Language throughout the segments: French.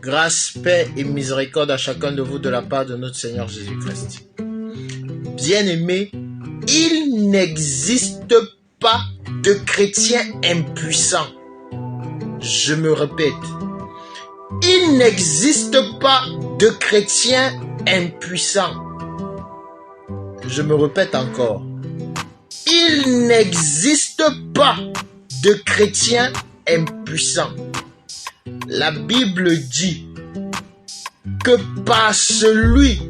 Grâce, paix et miséricorde à chacun de vous de la part de notre Seigneur Jésus-Christ. Bien-aimés, il n'existe pas de chrétien impuissant. Je me répète, il n'existe pas de chrétien impuissant. Je me répète encore. Il n'existe pas de chrétien impuissant. La Bible dit que par celui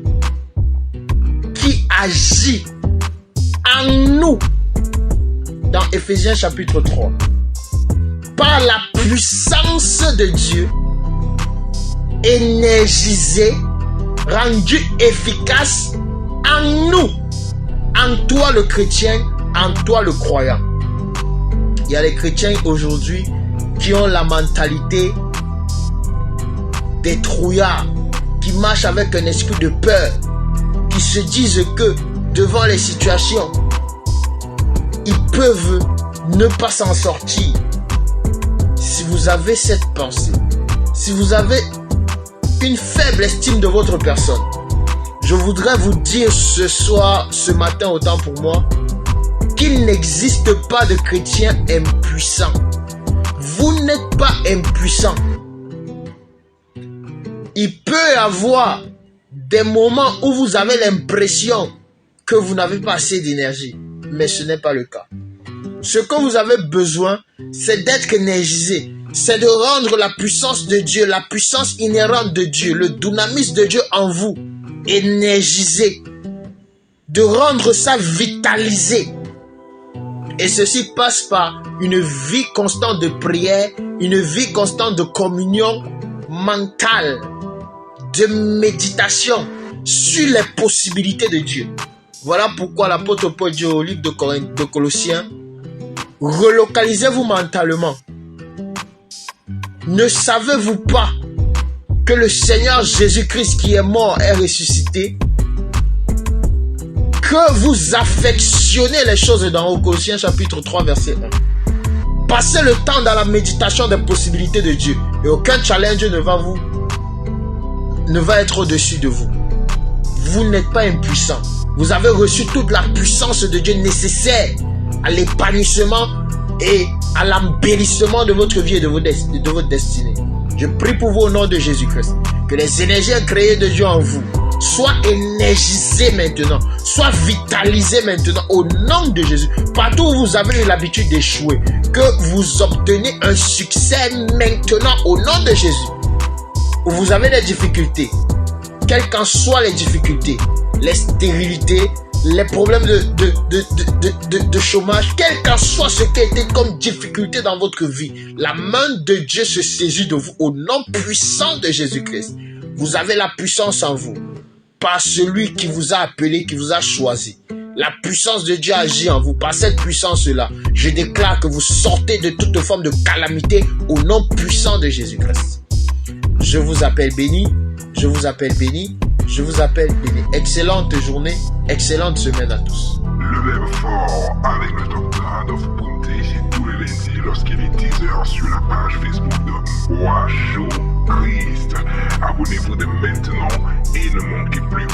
qui agit en nous, dans Éphésiens chapitre 3, par la puissance de Dieu, énergisée, rendue efficace en nous, en toi le chrétien, en toi le croyant. Il y a les chrétiens aujourd'hui qui ont la mentalité des trouillards, qui marchent avec un esprit de peur, qui se disent que devant les situations, ils peuvent ne pas s'en sortir. Si vous avez cette pensée, si vous avez une faible estime de votre personne, je voudrais vous dire ce soir, ce matin autant pour moi, qu'il n'existe pas de chrétien impuissant. Vous n'êtes pas impuissant. Il peut y avoir des moments où vous avez l'impression que vous n'avez pas assez d'énergie, mais ce n'est pas le cas. Ce que vous avez besoin, c'est d'être énergisé, c'est de rendre la puissance de Dieu, la puissance inhérente de Dieu, le dynamisme de Dieu en vous, énergisé, de rendre ça vitalisé. Et ceci passe par une vie constante de prière, une vie constante de communion mentale, de méditation sur les possibilités de Dieu. Voilà pourquoi l'apôtre Paul dit au livre de Colossiens, relocalisez-vous mentalement. Ne savez-vous pas que le Seigneur Jésus-Christ qui est mort est ressuscité? Que vous affectionnez les choses d'en haut, Colossiens chapitre 3 verset 1. Passez le temps dans la méditation des possibilités de Dieu et aucun challenge ne va être au-dessus de vous. Vous n'êtes pas impuissant. Vous avez reçu toute la puissance de Dieu nécessaire à l'épanouissement et à l'embellissement de votre vie et de votre destinée. Je prie pour vous au nom de Jésus-Christ, que les énergies créées de Dieu en vous soient énergisées maintenant, soient vitalisées maintenant au nom de Jésus. Partout où vous avez eu l'habitude d'échouer, que vous obtenez un succès maintenant au nom de Jésus. Où vous avez des difficultés, quelles qu'en soient les difficultés, les stérilités, les problèmes de chômage, quel qu'en soit ce qui a été comme difficulté dans votre vie, la main de Dieu se saisit de vous au nom puissant de Jésus-Christ. Vous avez la puissance en vous, par celui qui vous a appelé, qui vous a choisi. La puissance de Dieu agit en vous. Par cette puissance-là, je déclare que vous sortez de toute forme de calamité au nom puissant de Jésus-Christ. Je vous appelle béni, je vous appelle béni, je vous appelle béni. Excellente journée, excellente semaine à tous. Le même fort avec le Dr. Adolphe Bunté, c'est tous les lundis lorsqu'il est 10h sur la page Facebook de Roi Show Christ. Abonnez-vous dès maintenant et ne manquez plus